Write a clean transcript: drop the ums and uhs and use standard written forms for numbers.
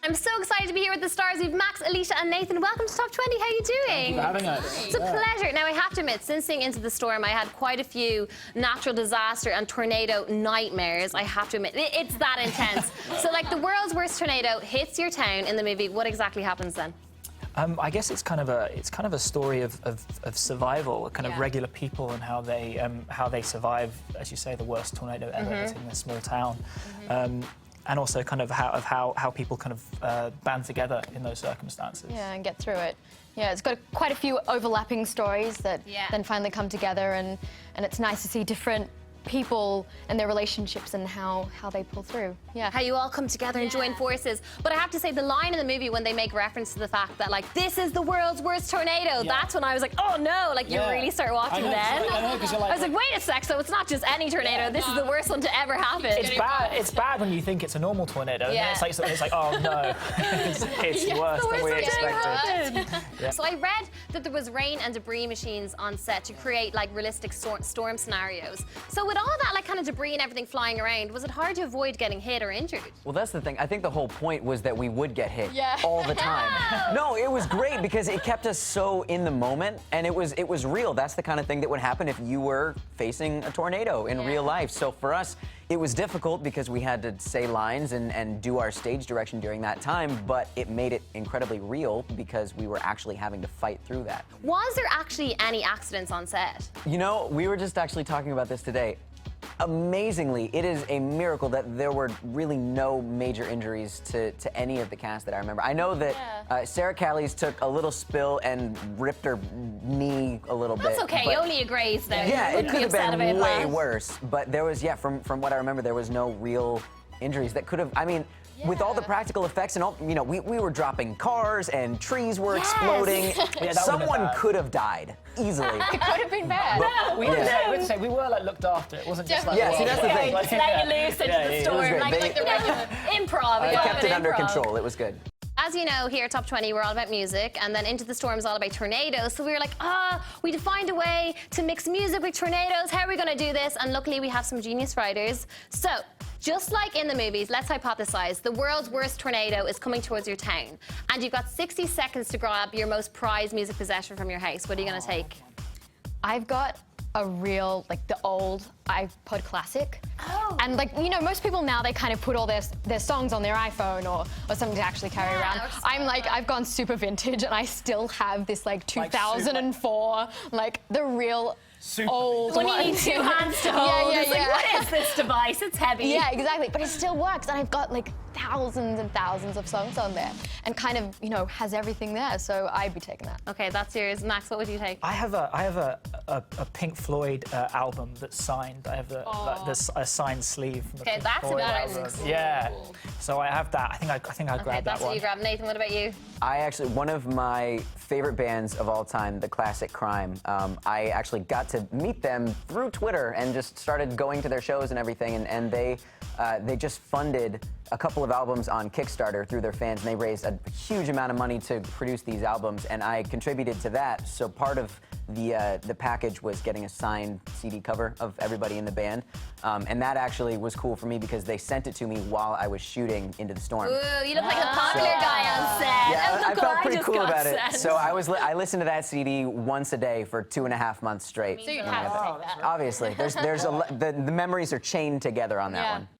I'm so excited to be here with the stars. We've Max, Alycia and Nathan. Welcome to Top 20. How are you doing? Thank you for having us. It's a pleasure. Now, I have to admit, since seeing Into the Storm, I had quite a few natural disaster and tornado nightmares. I have to admit, it's that intense. So, like, the world's worst tornado hits your town in the movie. What exactly happens then? I guess it's kind of a story of survival, kind of regular people and how they survive, as you say, the worst tornado ever hitting a small town. And also kind of how people kind of band together in those circumstances. Yeah, and get through it. Yeah, it's got quite a few overlapping stories that then finally come together, and it's nice to see different people and their relationships and how they pull through. Yeah. How you all come together and join forces. But I have to say, the line in the movie when they make reference to the fact that, like, this is the world's worst tornado, that's when I was like, oh no, like, you really start watching then. I was like, wait a sec, so it's not just any tornado, this is the worst one to ever happen. It's bad when you think it's a normal tornado, and it's like, oh no, it's worse than we expected. So I read that there was rain and debris machines on set to create, like, realistic storm scenarios. So with all that, like, kind of debris and everything flying around, was it hard to avoid getting hit or injured? Well, that's the thing. I think the whole point was that we would get hit all the time. No, it was great because it kept us so in the moment, and it was real. That's the kind of thing that would happen if you were facing a tornado in real life. So for us, it was difficult because we had to say lines and do our stage direction during that time, but it made it incredibly real because we were actually having to fight through that. Was there actually any accidents on set? You know, we were just actually talking about this today. Amazingly, it is a miracle that there were really no major injuries to any of the cast that I remember. I know that Sarah Callies took a little spill and ripped her knee a little bit. That's okay, only a graze there. Yeah, it could have been way worse. But there was, from what I remember, there was no real injuries that could have, I mean, with all the practical effects and all, you know, we were dropping cars and trees were exploding. Someone could have died easily. It could have been bad. But I would say we were, like, looked after. It wasn't just like... Yeah, see, that's the thing. Just let you loose into the storm, like the regular improv. I kept it under control. It was good. As you know, here at Top 20, we're all about music, and then Into the Storm is all about tornadoes. So we were like, we defined a way to mix music with tornadoes. How are we going to do this? And luckily, we have some genius writers. So, just like in the movies, let's hypothesize the world's worst tornado is coming towards your town, and you've got 60 seconds to grab your most prized music possession from your house. What are you going to take? I've got a real, like, the old iPod Classic. And, like, you know, most people now, they kind of put all their songs on their iPhone or something to actually carry around. I'm like, I've gone super vintage, and I still have this, like, 2004, like, the real old When one. you need two hands to hold. It's like, what is this device? It's heavy. Yeah, exactly. But it still works, and I've got, like, thousands and thousands of songs on there, and kind of, you know, has everything there. So I'd be taking that. Okay, that's yours. Max, what would you take? I have a Pink Floyd album that's signed. I have a signed sleeve from the Pink Floyd album. Yeah, so I have that. I think I'd grab that that's one. What you grab. Nathan, what about you? I actually, one of my favorite bands of all time, the classic Crime, I actually got to meet them through Twitter and just started going to their shows and everything, and they just funded a couple of albums on Kickstarter through their fans, and they raised a huge amount of money to produce these albums, and I contributed to that. So part of the package was getting a signed CD cover of everybody in the band, and that actually was cool for me because they sent it to me while I was shooting Into the Storm. Ooh, you look like the popular guy on set. Yeah, I felt pretty cool about it. So I listened to that CD once a day for 2.5 months straight. So you'd have to take that. Obviously, the memories are chained together on that one.